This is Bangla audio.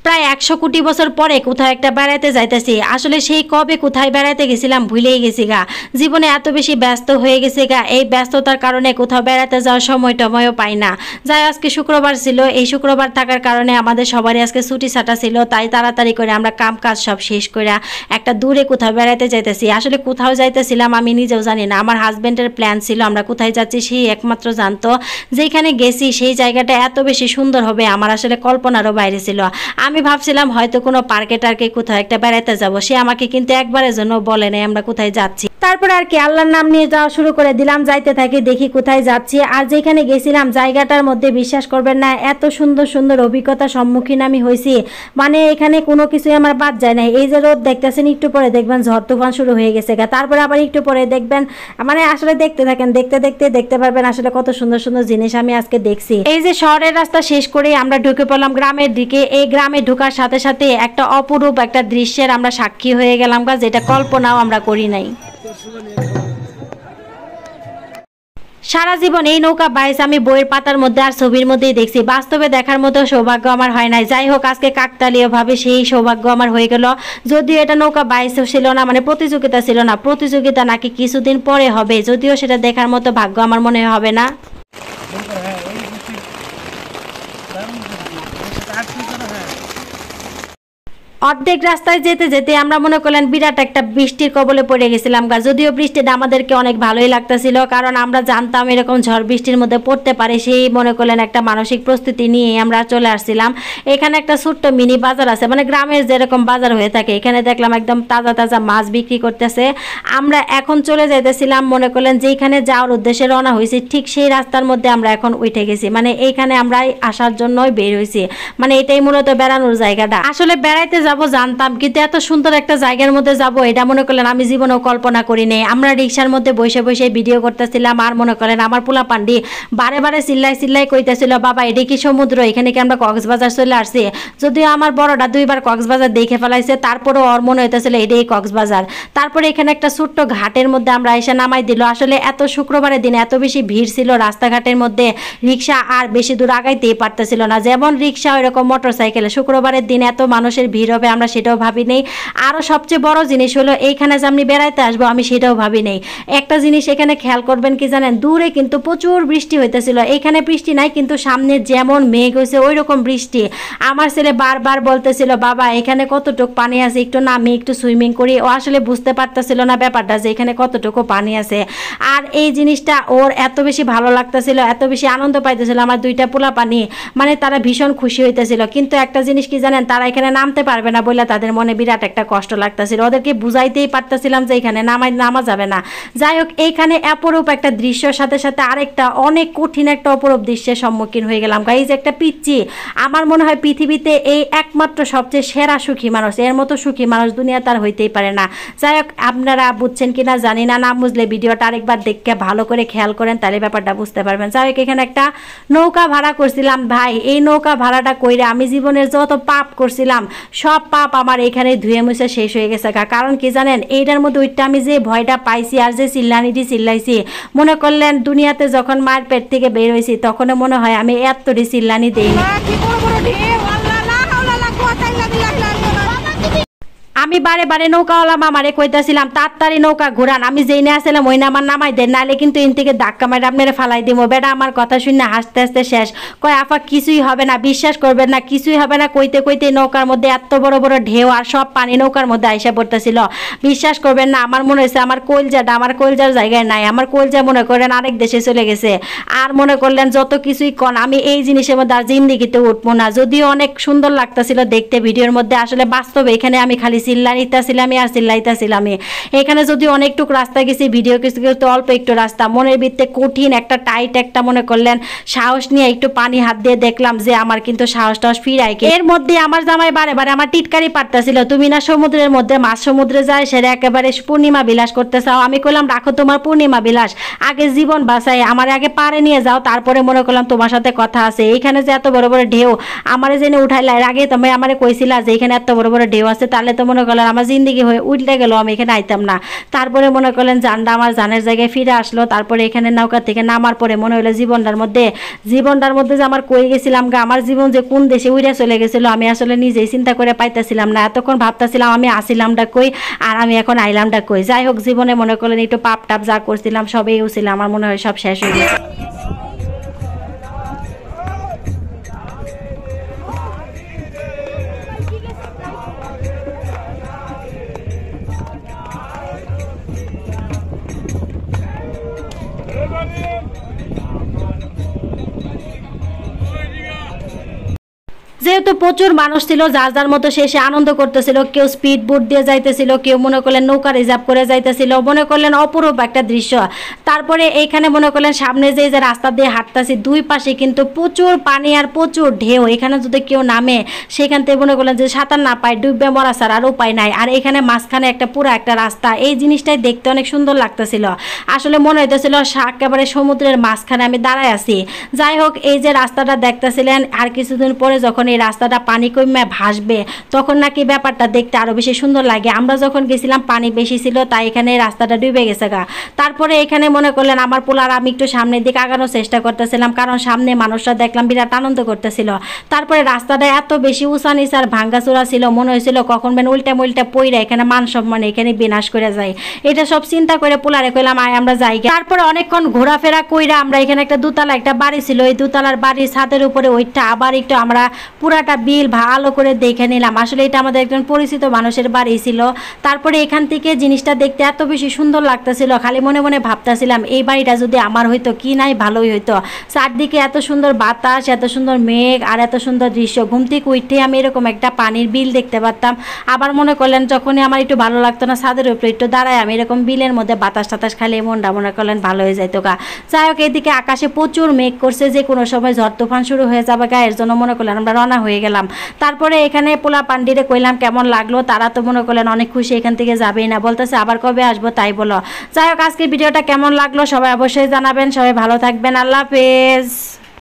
প্রায় 100 কোটি বছর পরে কোথাও একটা বেড়াইতে যাইতেছি। আসলে সেই কবে কোথায় বেড়াইতে গেছিলাম ভুলেই গেছি গা। জীবনে এত বেশি ব্যস্ত হয়ে গেছে গা, এই ব্যস্ততার কারণে কোথাও বেড়াতে যাওয়ার সময়ও পাই না। যাই আজকে শুক্রবার ছিল, এই শুক্রবার থাকার কারণে আমাদের সবারই আজকে ছুটি ছাটা ছিল, তাই তাড়াতাড়ি করে আমরা কাম কাজ সব শেষ করে একটা দূরে কোথাও বেড়াইতে যাইতেছি। আসলে কোথাও যাইতেছিলাম আমি নিজেও জানি না, আমার হাজবেন্ডের প্ল্যান ছিল আমরা কোথায় যাচ্ছি সেই একমাত্র জানতো। যেখানে গেছি সেই জায়গাটা এত বেশি সুন্দর হবে আমার আসলে কল্পনারও বাইরে ছিল। আমি ভাবছিলাম হয়তো কোনো পার্কে টার্কে কোথাও একটা বেড়াইতে যাব, সে আমাকে কিন্তু একবারের জন্য বলে নাই আমরা কোথায় যাচ্ছি। তারপর আর কি আল্লাহর নাম নিয়ে যাওয়া শুরু করে দিলাম, যাইতে থাকি দেখি কোথায় যাচ্ছি। আর যেখানে গেছিলাম জায়গাটার মধ্যে বিশ্বাস করবেন না, এত সুন্দর সুন্দর অভিজ্ঞতার সম্মুখীন আমি হয়েছি, মানে এখানে কোনো কিছুই আমার বাদ যায় না। এই যে রোদ দেখতেছেন, একটু পরে দেখবেন ঝড় তুফান শুরু হয়ে গেছে গা, তারপরে আবার একটু পরে দেখবেন, মানে আসলে দেখতে থাকেন, দেখতে দেখতে দেখতে পারবেন আসলে কত সুন্দর সুন্দর জিনিস আমি আজকে দেখছি। এই যে শহরের রাস্তা শেষ করে আমরা ঢুকে পড়লাম গ্রামের দিকে। এই গ্রামে ঢোকার সাথে সাথে একটা অপরূপ একটা দৃশ্যের আমরা সাক্ষী হয়ে গেলাম গা, যেটা কল্পনাও আমরা করি নাই। সারা জীবন এই নৌকা বাইচ আমি বইয়ের পাতার মধ্যে আর ছবির মধ্যেই দেখছি, বাস্তবে দেখার মতো সৌভাগ্য আমার হয় নাই। যাই হোক আজকে কাকতালীয় ভাবে সেই সৌভাগ্য আমার হয়ে গেল। যদিও এটা নৌকা বাইচ ছিল না, মানে প্রতিযোগিতা ছিল না, প্রতিযোগিতা নাকি কিছুদিন পরে হবে, যদিও সেটা দেখার মতো ভাগ্য আমার মনে হবে না। অর্ধেক রাস্তায় যেতে যেতে আমরা মনে করলেন বিরাট একটা বৃষ্টির কবলে পড়ে গেছিলাম গা। যদিও বৃষ্টিটা আমাদেরকে অনেক ভালোই লাগতেছিল, কারণ আমরা জানতাম এরকম ঝড় বৃষ্টির মধ্যে পড়তে পারে, সেই মনে করলেন একটা মানসিক প্রস্তুতি নিয়ে আমরা চলে আসছিলাম। এখানে একটা ছোট্ট মিনি বাজার আছে, মানে গ্রামের যেরকম বাজার হয়ে থাকে, এখানে দেখলাম একদম তাজা তাজা মাছ বিক্রি করতেছে। আমরা এখন চলে যাইতেছিলাম, মনে করলেন যেখানে যাওয়ার উদ্দেশ্যে রওনা হয়েছি ঠিক সেই রাস্তার মধ্যে আমরা এখন উঠে গেছি, মানে এইখানে আমরা আসার জন্যই বের হয়েছি, মানে এটাই মূলত বেড়ানোর জায়গাটা। আসলে বেড়াইতে যাব জানতাম, কিন্তু এত সুন্দর একটা জায়গার মধ্যে যাব এটা মনে করলেন আমি জীবনেও কল্পনা করি নাই। আমরা রিক্সার মধ্যে বসে বসে ভিডিও করতেছিলাম, আর মনে করেন আমার পোলা পান্ডি বারে বারে চিল্লাই চিল্লাই কইতেছিল, বাবা এটা কি সমুদ্র, এখানে কি আমরা কক্সবাজার চলে আসছি। যদিও আমার বড়টা 2 বার কক্সবাজার দেখে ফেলাইছে, তারপরও ওর মনে হইতেছিল এটাই কক্সবাজার। তারপরে এখানে একটা ছোট্ট ঘাটের মধ্যে আমরা এসে নামাই দিল। আসলে এত শুক্রবারের দিনে এত বেশি ভিড় ছিল রাস্তাঘাটের মধ্যে, রিক্সা আর বেশি দূর আগাইতেই পারতেছিল না, যেমন রিক্সা ওইরকম মোটরসাইকেলে। শুক্রবারের দিনে এত মানুষের ভিড় হবে আমরা সেটাও ভাবি নেই। আরও সবচেয়ে বড় জিনিস হলো এইখানে যে আমি বেড়াইতে আসবো আমি সেটাও ভাবি নেই। একটা জিনিস এখানে খেয়াল করবেন কি জানেন, দূরে কিন্তু প্রচুর বৃষ্টি হইতেছিল, এখানে বৃষ্টি নাই, কিন্তু সামনে যেমন মেঘ হয়েছে ওই রকম বৃষ্টি। আমার ছেলে বারবার বলতেছিল, বাবা এখানে কতটুকু পানি আছে, একটু নামি একটু সুইমিং করি। ও আসলে বুঝতে পারতেছিল না ব্যাপারটা যে এখানে কতটুকু পানি আছে। আর এই জিনিসটা ওর এত বেশি ভালো লাগতেছিল, এত বেশি আনন্দ পাইতেছিল, আমার 2টা পোলা পানি, মানে তারা ভীষণ খুশি হইতেছিল। কিন্তু একটা জিনিস কি জানেন, তারা এখানে নামতে পারবে না বলে তাদের মনে বিরাট একটা কষ্ট লাগতেছিল, ওদেরকে বুঝাইতেই পারতেছিলাম যে এখানে নামা যাবে না। যাই হোক এইখানে অপরূপ একটা দৃশ্যের সাথে সাথে আরেকটা অনেক কঠিন একটা অপরূপ দৃশ্যের সম্মুখীন হয়ে গেলাম। এই যে একটা পিচ্চি, আমার মনে হয় পৃথিবীতে এই একমাত্র সবচেয়ে সেরা সুখী মানুষ, এর মতো সুখী মানুষ দুনিয়া তার হইতেই পারে না। যাই হোক আপনারা বুঝছেন কিনা জানি না, না বুঝলে ভিডিওটা আরেকবার দেখে ভালো করে খেয়াল করেন, তাহলে ব্যাপারটা বুঝতে পারবেন। যাই হোক এখানে একটা নৌকা ভাড়া করছিলাম ভাই, এই নৌকা ভাড়াটা কইরা আমি জীবনের যত পাপ করছিলাম সব পাপ আমার এখানে ধুয়ে মুছে শেষ হয়ে গেছে। কারণ কি জানেন, এইটার মধ্যে ওইটা আমি যে ভয়টা পাইছি আর যে চিল্লানিটি চিল্লাইছি, মনে করলেন দুনিয়াতে যখন মায়ের পেট থেকে বের হয়েছি তখন মনে হয় আমি এতটি চিল্লানি দিইনি। আমি বারে বারে নৌকাওয়ালা মামারে কইতাছিলাম তাড়াতাড়ি নৌকা ঘুরান, আমি যেই না আসলাম ওই না আমার নামাই দেন, নাহলে কিন্তু ইন থেকে ধাক্কা মারে আপনারা ফালাই দিব। বেটা আমার কথা শুনে হাসতে হাসতে শেষ, কয় আপা কিছুই হবে না, বিশ্বাস করবেন না কিছুই হবে না। কইতে কইতে নৌকার মধ্যে এত বড় বড় ঢেউ আর সব পানি নৌকার মধ্যে আইসা পড়তেছিল। বিশ্বাস করবেন না, আমার মনে হয়েছে আমার কলজার জায়গায় নাই, আমার কলজা মনে করেন আরেক দেশে চলে গেছে। আর মনে করলেন যত কিছুই কন আমি এই জিনিসের মধ্যে আর জিন্দিগিতে উঠবো না। যদিও অনেক সুন্দর লাগতেছিল দেখতে ভিডিওর মধ্যে, আসলে বাস্তবে এখানে আমি খালি চিল্লাইতাছিলামই আর চিল্লাইতাছিলামই। এখানে যদি অনেকটুকু রাস্তা গেছি, ভিডিও কিছু কিন্তু অল্প একটু রাস্তা, মনের ভিতরে কঠিন একটা টাইট একটা মনে করলেন সাহস নিয়ে একটু পানি হাত দিয়ে দেখলাম যে আমার কিন্তু সাহসটা ফিরায়। এর মধ্যে আমার জামাই বারে বারে আমার টিটকারি পারতেছিল, তুমি না সমুদ্রের মধ্যে মাছ সমুদ্রে যায় সেটা একেবারে পূর্ণিমা বিলাস করতে চাও। আমি কইলাম রাখো তোমার পূর্ণিমা বিলাস, আগে জীবন বাঁচাই, আমার আগে পারে নিয়ে যাও, তারপরে মনে করলাম তোমার সাথে কথা আছে। এইখানে যে এত বড় বড় ঢেউ আমারে জেনে উঠাইলা, এর আগে তুমি আমারে কইছিলা যে এখানে এত বড় বড় ঢেউ আছে, তাহলে তো মনে মনে করলেন আমার জিন্দিগি হয়ে উল্টে গেল, আমি এখানে আইতাম না। তারপরে মনে করলেন জানটা আমার জানের জায়গায় ফিরে আসলো। তারপরে এখানে নৌকা থেকে নামার পরে মনে হলো জীবনটার মধ্যে যে আমার কই গেছিলাম গা, আমার জীবন যে কোন দেশে উড়ে চলে গেছিল আমি আসলে নিজেই চিন্তা করে পাইতেছিলাম না। এতক্ষণ ভাবতেছিলাম আমি আসিলামটা কই আর আমি এখন আইলামটা কই। যাই হোক, জীবনে মনে করলেন একটু পাপ টাপ যা করছিলাম সবই ছিল, আমার মনে হয় সব শেষ হয়ে গেছে। যেহেতু প্রচুর মানুষ ছিল, যার যার মতো শেষে আনন্দ করতেছিল, কেউ স্পিড বোট দিয়ে যাইতেছিল, কেউ মনে করলেন নৌকা রিজার্ভ করে যাইতেছিল, মনে করলেন অপরূপ একটা দৃশ্য। তারপরে এইখানে মনে করলেন সামনে যে রাস্তা দিয়ে হাঁটতেছি দুই পাশে কিন্তু প্রচুর পানি আর প্রচুর ঢেউ। এখানে যদি কেউ নামে সেখান থেকে মনে করলেন যে সাঁতার না পায় ডুববে মরা ছাড়া আর উপায় নাই। আর এখানে মাঝখানে একটা পুরো একটা রাস্তা, এই জিনিসটাই দেখতে অনেক সুন্দর লাগতেছিল। আসলে মনে হইতেছিল একেবারে সমুদ্রের মাঝখানে আমি দাঁড়ায় আছি। যাই হোক, এই যে রাস্তাটা দেখতেছিলেন, আর কিছুদিন পরে যখন এই রাস্তাটা পানি কমে ভাসবে তখন নাকি ব্যাপারটা দেখতে আরো বেশি সুন্দর লাগে। আমরা যখন গেছিলাম পানি বেশি ছিল, তাই এখানে রাস্তাটা ডুবে গেছে গা। তারপরে এখানে মনে করলেন আমার পোলার আমি একটু সামনের দিকে আগানোর চেষ্টা করতেছিলাম, কারণ সামনে মানুষরা দেখলাম বিরাট আনন্দ করতেছিল। তারপরে রাস্তাটা এত বেশি উঁচা নিচা আর ভাঙ্গাচোরা ছিল, মনে হয়েছিল কখন বেন উল্টা পইরা এখানে মান সম্মান এখানে বিনাশ করে যায়। এটা সব চিন্তা করে পোলারে কইলাম আয় আমরা যাই। তারপরে অনেকক্ষণ ঘোরাফেরা কইরা আমরা এখানে একটা দোতলা একটা বাড়ি ছিল, এই দোতলার বাড়ির ছাদের উপরে ওইটা আবার একটু আমরা পুরাটা বিল ভালো করে দেখে নিলাম। আসলে এটা আমাদের একজন পরিচিত মানুষের বাড়ি ছিল। তারপরে এখান থেকে জিনিসটা দেখতে এত বেশি সুন্দর লাগতেছিল, খালি মনে মনে ভাবতেছিলাম এই বাড়িটা যদি আমার হইতো কি নাই ভালোই হইতো। চারদিকে এত সুন্দর বাতাস, এত সুন্দর মেঘ আর এত সুন্দর দৃশ্য, ঘুম থেকে উঠে আমি এরকম একটা পানির বিল দেখতে পারতাম। আবার মনে করলেন যখনই আমার একটু ভালো লাগতো না, ছাদের উপরে একটু দাঁড়ায় আমি এরকম বিলের মধ্যে বাতাস টাতাস খালি মনটা মনে করলেন ভালো হয়ে যাইতো গা। যাই হোক, এদিকে আকাশে প্রচুর মেঘ করছে, যে কোনো সময় ঝড় তুফান শুরু হয়ে যাবে গা, এর জন্য মনে করলেন আমরা রওনা হয়ে গেলাম। তারপরে এখানে পোলা পান্ডিরে কইলাম কেমন লাগলো, তারা তো মনে করলেন অনেক খুশি, এখান থেকে যাবেই না, বলতেছে আবার কবে আসবো তাই বলো। যাই হোক, আজকের ভিডিওটা কেমন লাগলো সবাই অবশ্যই জানাবেন। সবাই ভালো থাকবেন, আল্লাহ হাফেজ।